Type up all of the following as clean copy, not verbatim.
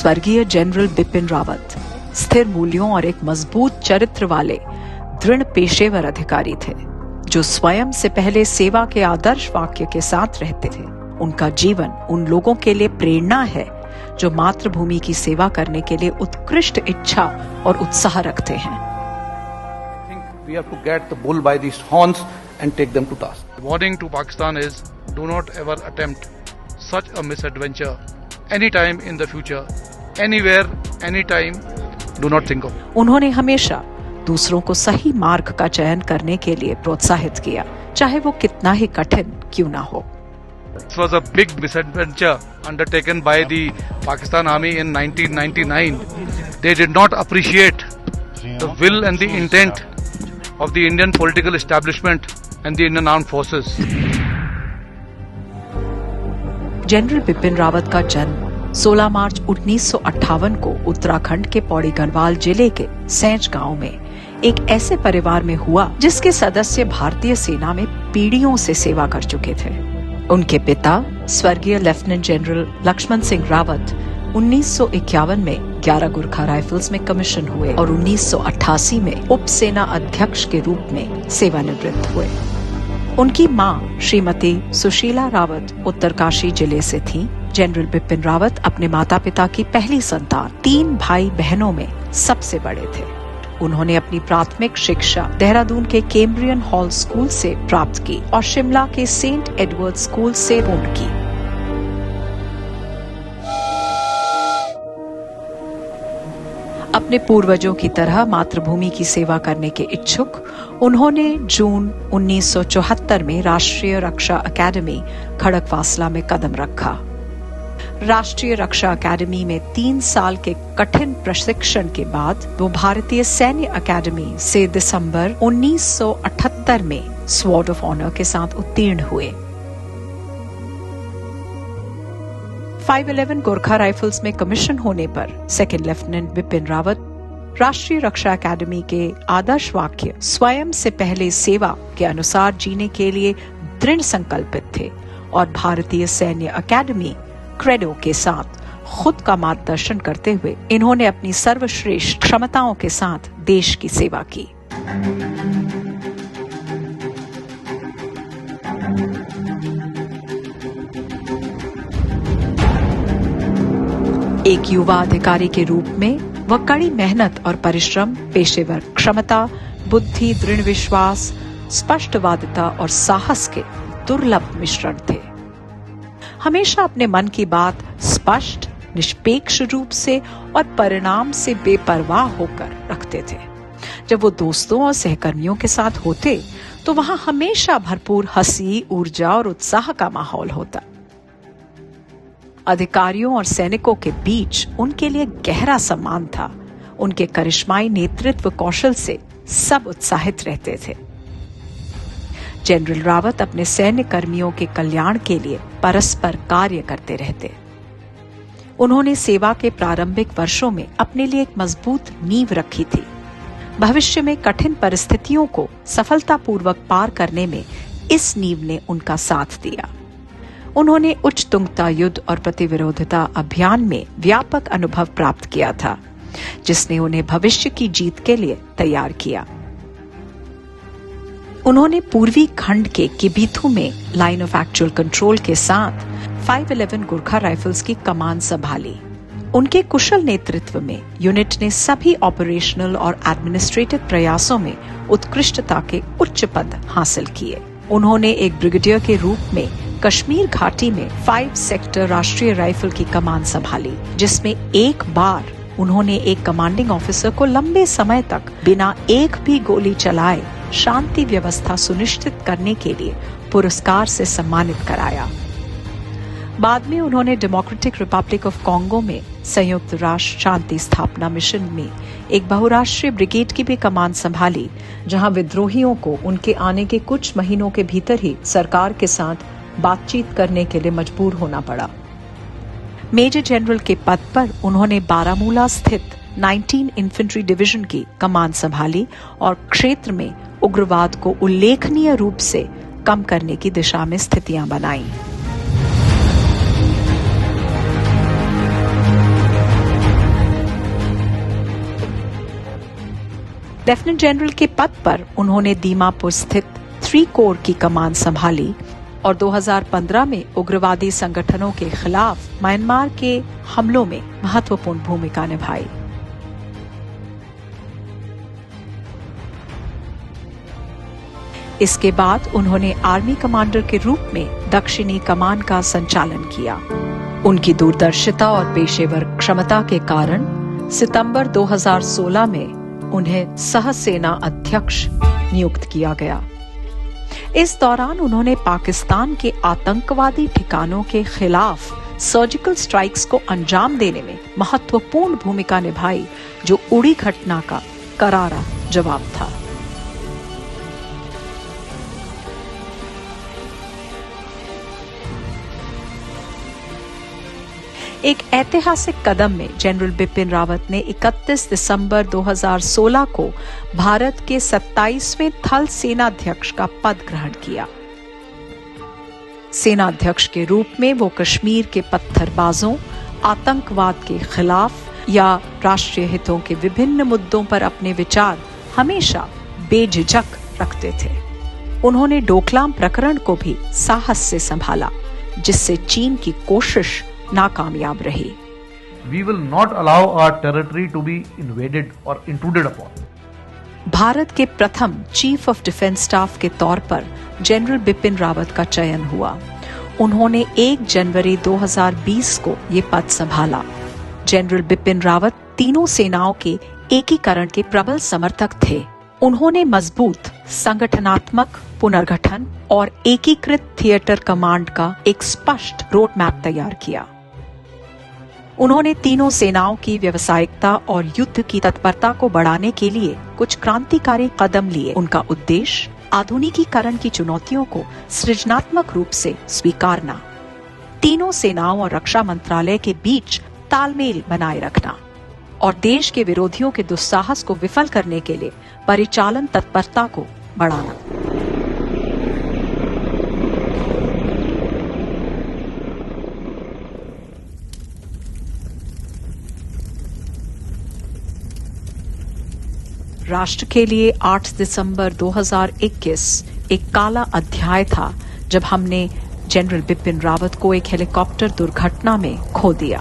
स्वर्गीय जनरल बिपिन रावत स्थिर मूल्यों और एक मजबूत चरित्र वाले दृढ़ पेशेवर अधिकारी थे, जो स्वयं से पहले सेवा के आदर्श वाक्य के साथ रहते थे। उनका जीवन उन लोगों के लिए प्रेरणा है जो मातृभूमि की सेवा करने के लिए उत्कृष्ट इच्छा और उत्साह रखते हैं। We have to get the bull by these horns and take them to task. The warning to Pakistan is, do not ever attempt such a misadventure anytime in the future, anywhere, anytime. Do not think of it. उन्होंने हमेशा दूसरों को सही मार्ग का चयन करने के लिए प्रोत्साहित किया, चाहे वो कितना ही कठिन क्यों ना हो। This was a big misadventure undertaken by the Pakistan Army in 1999. They did not appreciate the will and the intent of the Indian political establishment and the Indian Armed Forces. General Bipin Rawat का जन्म 16 मार्च 1958 को उत्तराखंड के पौड़ी गढ़वाल जिले के सैंच गांव में एक ऐसे परिवार में हुआ जिसके सदस्य भारतीय सेना में पीढ़ियों से सेवा कर चुके थे। उनके पिता स्वर्गीय लेफ्टिनेंट जनरल लक्ष्मण सिंह रावत 1951 में 11 गोरखा राइफल्स में कमीशन हुए और 1988 में उप सेना अध्यक्ष के रूप में सेवानिवृत्त हुए। उनकी मां श्रीमती सुशीला रावत उत्तरकाशी जिले से थीं। जनरल बिपिन रावत अपने माता पिता की पहली संतान, 3 भाई बहनों में सबसे बड़े थे। उन्होंने अपनी प्राथमिक शिक्षा देहरादून के कैम्ब्रियन हॉल स्कूल से प्राप्त की और शिमला के सेंट एडवर्ड स्कूल से पूर्ण की। अपने पूर्वजों की तरह मातृभूमि की सेवा करने के इच्छुक उन्होंने जून 1974 में राष्ट्रीय रक्षा अकादमी खड़गवासला में कदम रखा। राष्ट्रीय रक्षा अकादमी में 3 साल के कठिन प्रशिक्षण के बाद वो भारतीय सैन्य अकादमी से दिसंबर 1978 में स्वॉर्ड ऑफ ऑनर के साथ उत्तीर्ण हुए। 511 गोरखा राइफल्स में कमीशन होने पर सेकंड लेफ्टिनेंट बिपिन रावत राष्ट्रीय रक्षा अकादमी के आदर्श वाक्य स्वयं से पहले सेवा के अनुसार जीने के लिए दृढ़ संकल्पित थे और भारतीय सैन्य अकादमी क्रेडो के साथ खुद का मार्गदर्शन करते हुए इन्होंने अपनी सर्वश्रेष्ठ क्षमताओं के साथ देश की सेवा की। एक युवा अधिकारी के रूप में वह कड़ी मेहनत और परिश्रम, पेशेवर क्षमता, बुद्धि, दृढ़ विश्वास, स्पष्टवादिता और साहस के दुर्लभ मिश्रण थे। हमेशा अपने मन की बात स्पष्ट, निष्पेक्ष रूप से और परिणाम से बेपरवाह होकर रखते थे। जब वो दोस्तों और सहकर्मियों के साथ होते तो वहां हमेशा भरपूर हंसी, ऊर्जा और उत्साह का माहौल होता। अधिकारियों और सैनिकों के बीच उनके लिए गहरा सम्मान था। उनके करिश्माई नेतृत्व कौशल से सब उत्साहित रहते थे। जनरल रावत अपने सैन्य कर्मियों के कल्याण के लिए परस्पर कार्य करते रहते। उन्होंने सेवा के प्रारंभिक वर्षों में अपने लिए एक मजबूत नींव रखी थी। भविष्य में कठिन परिस्थितियों को सफलतापूर्वक पार करने में इस नींव ने उनका साथ दिया। उन्होंने उच्च तुंगता युद्ध और प्रतिविरोधिता अभियान में व्यापक अनुभव प्राप्त किया था, जिसने उन्हें भविष्य की जीत के लिए तैयार किया। उन्होंने पूर्वी खंड के किबीथू में लाइन ऑफ एक्चुअल कंट्रोल के साथ 511 गोरखा राइफल्स की कमान संभाली। उनके कुशल नेतृत्व में यूनिट ने सभी ऑपरेशनल और एडमिनिस्ट्रेटिव प्रयासों में उत्कृष्टता के उच्च पद हासिल किए। उन्होंने एक ब्रिगेडियर के रूप में कश्मीर घाटी में 5 सेक्टर राष्ट्रीय राइफल की कमान संभाली, जिसमें एक बार उन्होंने एक कमांडिंग ऑफिसर को लंबे समय तक बिना एक भी गोली चलाए शांति व्यवस्था सुनिश्चित करने के लिए पुरस्कार से सम्मानित कराया। बाद में उन्होंने डेमोक्रेटिक रिपब्लिक ऑफ कॉन्गो में संयुक्त राष्ट्र शांति स्थापना मिशन में एक बहुराष्ट्रीय ब्रिगेड की भी कमान संभाली, जहां विद्रोहियों को उनके आने के कुछ महीनों के भीतर ही सरकार के साथ बातचीत करने के लिए मजबूर होना पड़ा। मेजर जनरल के पद पर उन्होंने बारामूला स्थित 19 इन्फेंट्री डिवीजन की कमान संभाली और क्षेत्र में उग्रवाद को उल्लेखनीय रूप से कम करने की दिशा में स्थितियां बनाई। लेफ्टिनेंट जनरल के पद पर उन्होंने दीमापुर स्थित 3 कोर की कमान संभाली और 2015 में उग्रवादी संगठनों के खिलाफ म्यांमार के हमलों में महत्वपूर्ण भूमिका निभाई। इसके बाद उन्होंने आर्मी कमांडर के रूप में दक्षिणी कमान का संचालन किया। उनकी दूरदर्शिता और पेशेवर क्षमता के कारण सितंबर 2016 में उन्हें सह सेना अध्यक्ष नियुक्त किया गया। इस दौरान उन्होंने पाकिस्तान के आतंकवादी ठिकानों के खिलाफ सर्जिकल स्ट्राइक्स को अंजाम देने में महत्वपूर्ण भूमिका निभाई, जो उड़ी घटना का करारा जवाब था। एक ऐतिहासिक कदम में जनरल बिपिन रावत ने 31 दिसंबर 2016 को भारत के 27वें थल सेनाध्यक्ष का पद ग्रहण किया। सेनाध्यक्ष के रूप में वो कश्मीर के पत्थरबाजों, आतंकवाद के खिलाफ या राष्ट्रीय हितों के विभिन्न मुद्दों पर अपने विचार हमेशा बेझिझक रखते थे। उन्होंने डोकलाम प्रकरण को भी साहस से संभाला, जिससे चीन की कोशिश नाकामयाब रही। We will not allow our territory to be invaded or intruded upon. Bharat के प्रथम चीफ ऑफ डिफेंस स्टाफ के तौर पर जनरल बिपिन रावत का चयन हुआ। उन्होंने 1 जनवरी 2020 को ये पद संभाला। जनरल बिपिन रावत तीनों सेनाओं के एकीकरण के प्रबल समर्थक थे। उन्होंने मजबूत संगठनात्मक पुनर्गठन और एकीकृत थिएटर कमांड का एक स्पष्ट रोड मैप तैयार किया। उन्होंने तीनों सेनाओं की व्यावसायिकता और युद्ध की तत्परता को बढ़ाने के लिए कुछ क्रांतिकारी कदम लिए। उनका उद्देश्य आधुनिकीकरण की चुनौतियों को सृजनात्मक रूप से स्वीकारना, तीनों सेनाओं और रक्षा मंत्रालय के बीच तालमेल बनाए रखना और देश के विरोधियों के दुस्साहस को विफल करने के लिए परिचालन तत्परता को बढ़ाना। राष्ट्र के लिए 8 दिसंबर 2021 एक काला अध्याय था, जब हमने जनरल बिपिन रावत को एक हेलीकॉप्टर दुर्घटना में खो दिया।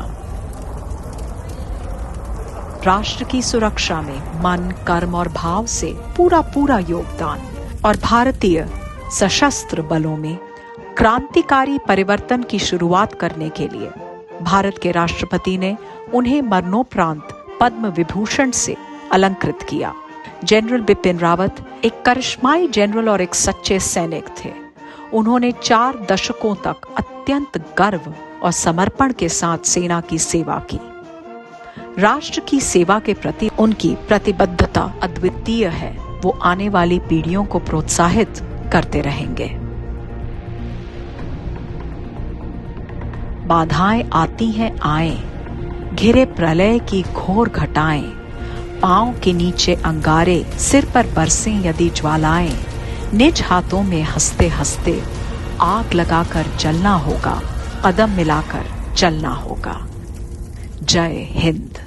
राष्ट्र की सुरक्षा में मन, कर्म और भाव से पूरा योगदान और भारतीय सशस्त्र बलों में क्रांतिकारी परिवर्तन की शुरुआत करने के लिए भारत के राष्ट्रपति ने उन्हें मरणोपरांत पद्म विभूषण से अलंकृत किया। जनरल बिपिन रावत एक करिश्माई जनरल और एक सच्चे सैनिक थे। उन्होंने 4 दशकों तक अत्यंत गर्व और समर्पण के साथ सेना की सेवा की। राष्ट्र की सेवा के प्रति उनकी प्रतिबद्धता अद्वितीय है। वो आने वाली पीढ़ियों को प्रोत्साहित करते रहेंगे। बाधाएं आती हैं आए, घिरे प्रलय की घोर घटाएं, पांव के नीचे अंगारे, सिर पर बरसें यदि ज्वालाएं, निज हाथों में हंसते हंसते आग लगाकर जलना होगा, कदम मिलाकर चलना होगा। जय हिंद।